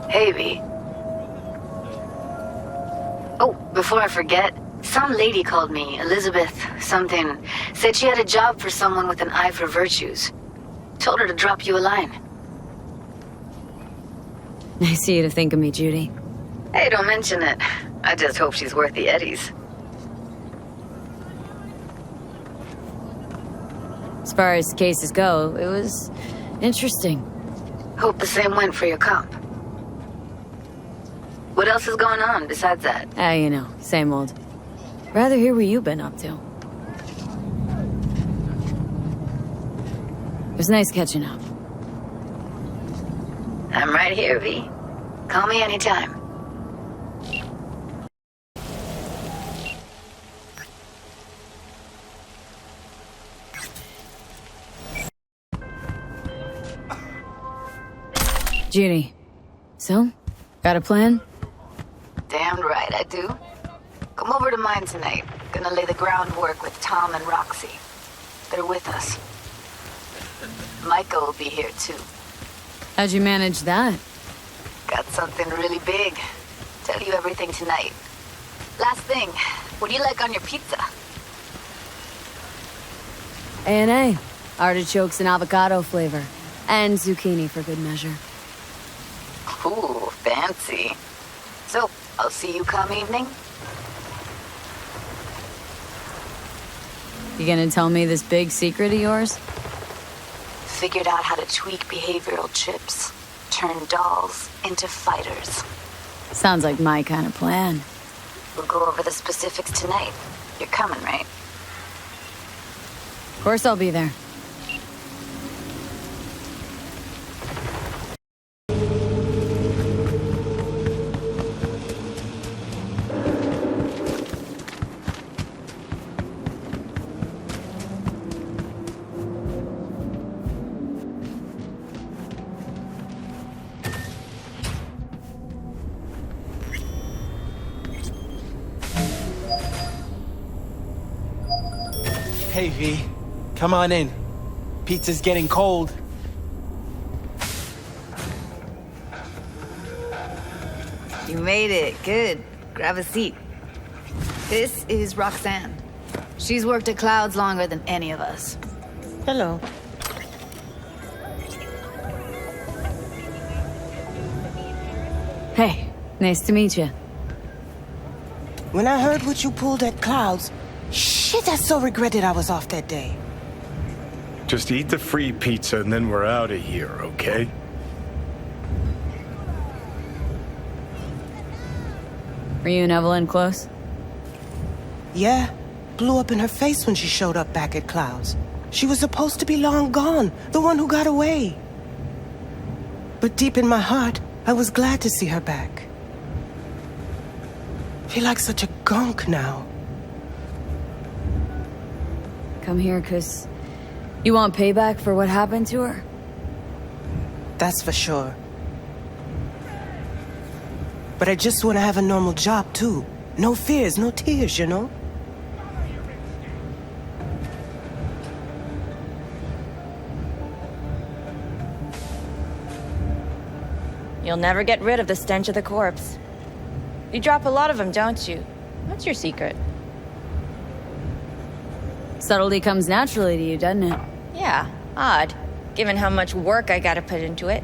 Hey, V. Oh, before I forget, some lady called me, Elizabeth something, said she had a job for someone with an eye for virtues. Told her to drop you a line. Nice of you to think of me, Judy. Hey, don't mention it. I just hope she's worth the eddies. As far as cases go, it was interesting. Hope the same went for your comp. What else is going on besides that? You know, same old. Rather hear what you've been up to. It was nice catching up. I'm right here, V. Call me anytime. Judy, so? Got a plan? Damn right I do. Come over to mine tonight. Gonna lay the groundwork with Tom and Roxy. They're with us. Micah will be here too. How'd you manage that? Got something really big. Tell you everything tonight. Last thing, what do you like on your pizza? A&A. Artichokes and avocado flavor. And zucchini for good measure. Ooh, fancy. So, I'll see you come evening? You gonna tell me this big secret of yours? Figured out how to tweak behavioral chips. Turn dolls into fighters. Sounds like my kind of plan. We'll go over the specifics tonight. You're coming, right? Of course I'll be there. Hey, V. Come on in. Pizza's getting cold. You made it. Good. Grab a seat. This is Roxanne. She's worked at Clouds longer than any of us. Hello. Hey, nice to meet you. When I heard what you pulled at Clouds, shit, I so regretted I was off that day. Just eat the free pizza and then we're out of here, okay? Were you and Evelyn close? Yeah, blew up in her face when she showed up back at Clouds. She was supposed to be long gone, the one who got away. But deep in my heart, I was glad to see her back. Feel like such a gunk now. Come here, 'cause you want payback for what happened to her? That's for sure. But I just want to have a normal job, too. No fears, no tears, you know? You'll never get rid of the stench of the corpse. You drop a lot of them, don't you? What's your secret? Subtlety comes naturally to you, doesn't it? Yeah, odd, given how much work I gotta put into it.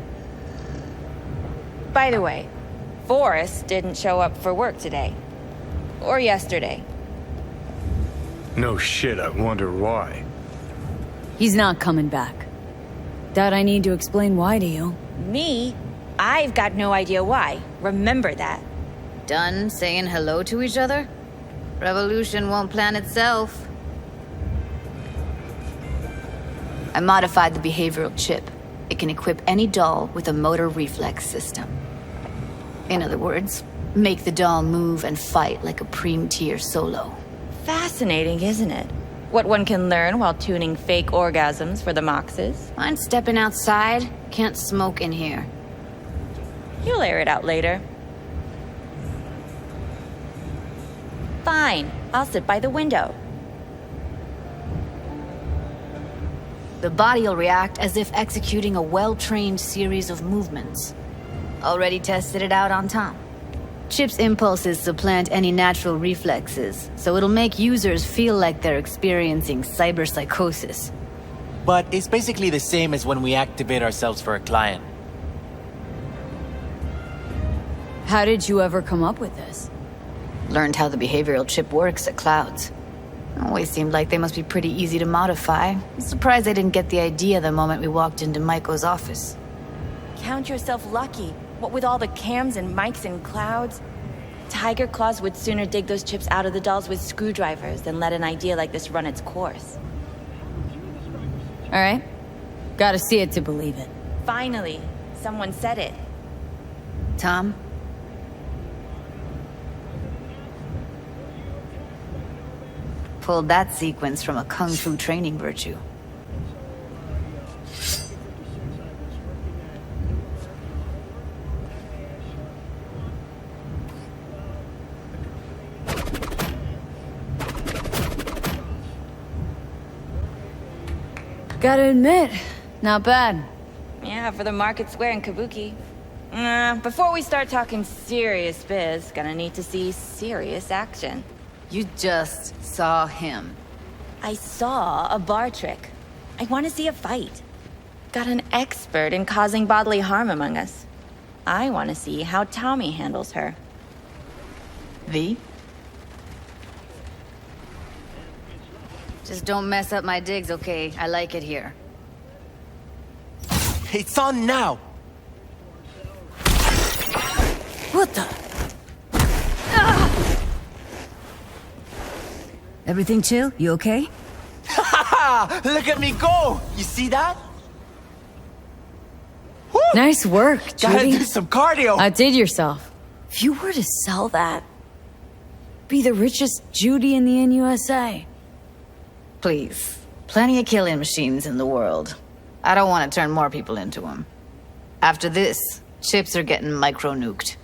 By the way, Forrest didn't show up for work today. Or yesterday. No shit, I wonder why. He's not coming back. Doubt I need to explain why to you. Me? I've got no idea why. Remember that. Done saying hello to each other? Revolution won't plan itself. I modified the behavioral chip. It can equip any doll with a motor reflex system. In other words, make the doll move and fight like a preem-tier solo. Fascinating, isn't it? What one can learn while tuning fake orgasms for the Moxes. Mind stepping outside? Can't smoke in here. You'll air it out later. Fine, I'll sit by the window. The body will react as if executing a well-trained series of movements. Already tested it out on Tom. Chip's impulses supplant any natural reflexes, so it'll make users feel like they're experiencing cyberpsychosis. But it's basically the same as when we activate ourselves for a client. How did you ever come up with this? Learned how the behavioral chip works at Clouds. Always seemed like they must be pretty easy to modify. I'm surprised I didn't get the idea the moment we walked into Maiko's office. Count yourself lucky. What with all the cams and mics and clouds? Tiger Claws would sooner dig those chips out of the dolls with screwdrivers than let an idea like this run its course. Alright. Gotta see it to believe it. Finally, someone said it. Tom? Pulled that sequence from a kung fu training virtue. Gotta admit, not bad. Yeah, for the market square in Kabuki. Before we start talking serious biz, gonna need to see serious action. You just saw him. I saw a bar trick. I want to see a fight. Got an expert in causing bodily harm among us. I want to see how Tommy handles her. V? Just don't mess up my digs, okay? I like it here. It's on now! What the? Everything chill? You okay? Haha! Look at me go! You see that? Woo! Nice work, Gotta Judy. do some cardio! Outdid yourself. If you were to sell that, be the richest Judy in the NUSA. Please. Plenty of killing machines in the world. I don't want to turn more people into them. After this, chips are getting micro-nuked.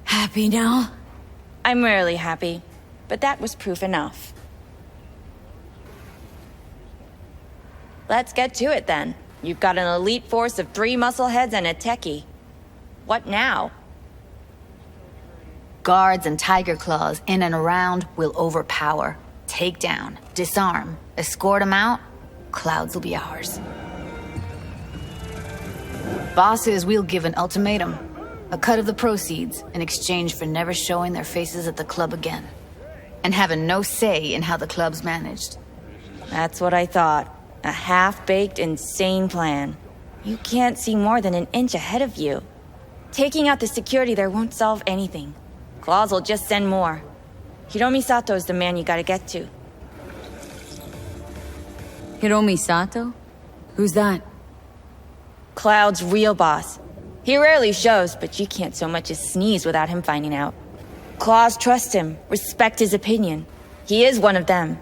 Happy now? I'm rarely happy, but that was proof enough. Let's get to it then. You've got an elite force of 3 muscleheads and a techie. What now? Guards and tiger claws in and around will overpower, take down, disarm, escort them out. Clouds will be ours. Bosses, we'll give an ultimatum. A cut of the proceeds in exchange for never showing their faces at the club again. And having no say in how the club's managed. That's what I thought. A half-baked, insane plan. You can't see more than an inch ahead of you. Taking out the security there won't solve anything. Claws will just send more. Hiromi Sato's the man you gotta get to. Hiromi Sato? Who's that? Cloud's real boss. He rarely shows, but you can't so much as sneeze without him finding out. Claws trust him, respect his opinion. He is one of them.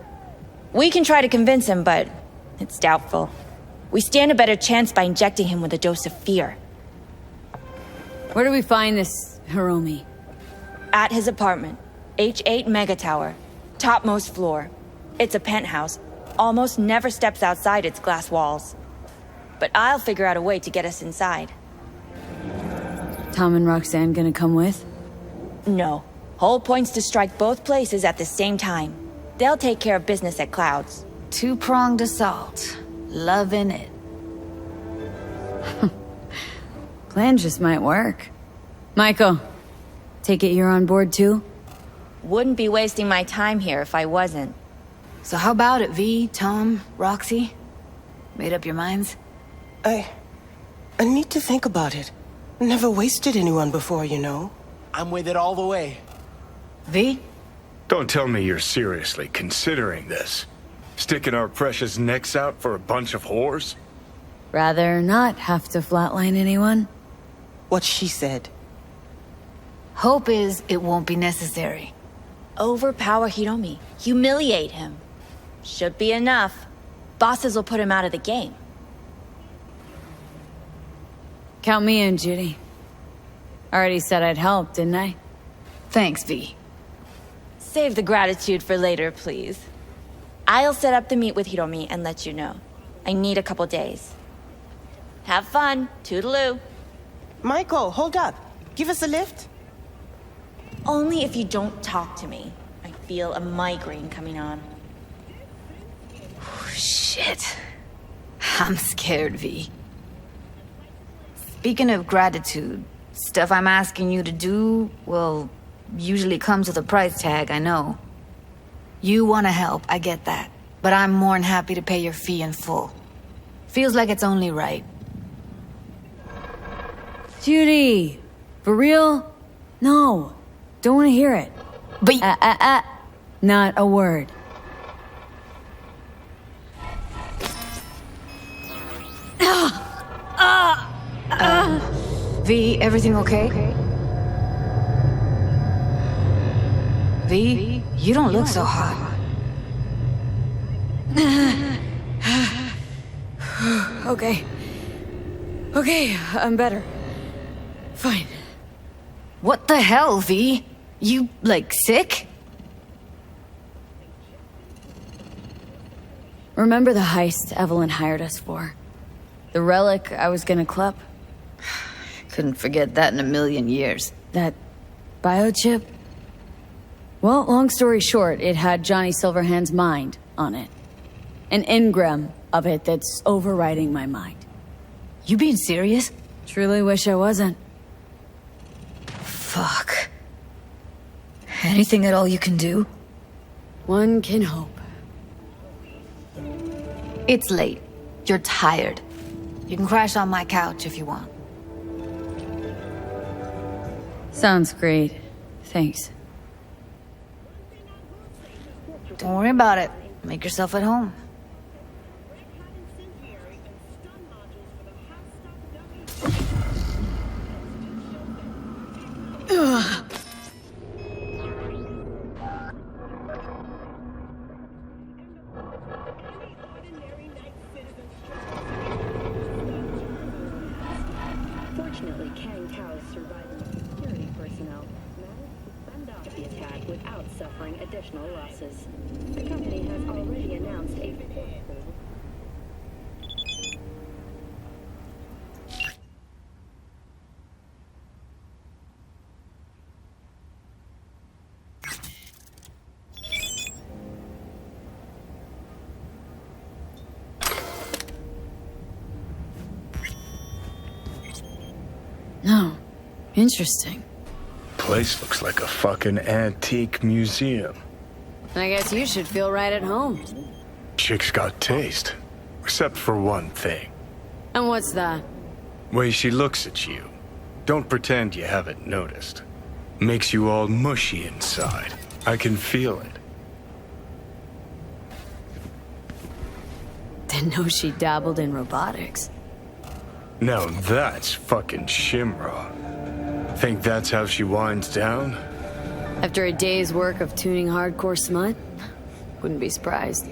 We can try to convince him, but it's doubtful. We stand a better chance by injecting him with a dose of fear. Where do we find this Hiromi? At his apartment, H8 Mega Tower, topmost floor. It's a penthouse, almost never steps outside its glass walls. But I'll figure out a way to get us inside. Tom and Roxanne gonna come with? No. Whole point's to strike both places at the same time. They'll take care of business at Clouds. Two-pronged assault. Loving it. Plan just might work. Michael, take it you're on board too? Wouldn't be wasting my time here if I wasn't. So how about it, V, Tom, Roxy? Made up your minds? I need to think about it. Never wasted anyone before, you know. I'm with it all the way. V? Don't tell me you're seriously considering this. Sticking our precious necks out for a bunch of whores? Rather not have to flatline anyone. What she said. Hope is it won't be necessary. Overpower Hiromi. Humiliate him. Should be enough. Bosses will put him out of the game. Count me in, Judy. Already said I'd help, didn't I? Thanks, V. Save the gratitude for later, please. I'll set up the meet with Hiromi and let you know. I need a couple days. Have fun. Toodaloo. Michael, hold up. Give us a lift. Only if you don't talk to me. I feel a migraine coming on. Shit. I'm scared, V. Speaking of gratitude, stuff I'm asking you to do, well, usually comes with a price tag, I know. You want to help, I get that. But I'm more than happy to pay your fee in full. Feels like it's only right. Judy! For real? No. Don't want to hear it. But Not a word. V, everything okay? V, you don't look so hot. Okay. Okay, I'm better. Fine. What the hell, V? You, like, sick? Remember the heist Evelyn hired us for? The relic I was gonna club? Couldn't forget that in a million years. That biochip? Well, long story short, it had Johnny Silverhand's mind on it. An engram of it that's overriding my mind. You being serious? Truly wish I wasn't. Fuck. Anything at all you can do? One can hope. It's late. You're tired. You can crash on my couch if you want. Sounds great. Thanks. Don't worry about it. Make yourself at home. Fortunately, Kang Tao's surviving security personnel managed to fend off the attack without suffering additional losses. The company has already announced a No. Interesting. Place looks like a fucking antique museum. I guess you should feel right at home. Chick's got taste. Except for one thing. And what's that? Way she looks at you. Don't pretend you haven't noticed. Makes you all mushy inside. I can feel it. Didn't know she dabbled in robotics. Now that's fucking Shimra. Think that's how she winds down? After a day's work of tuning hardcore smut? Wouldn't be surprised.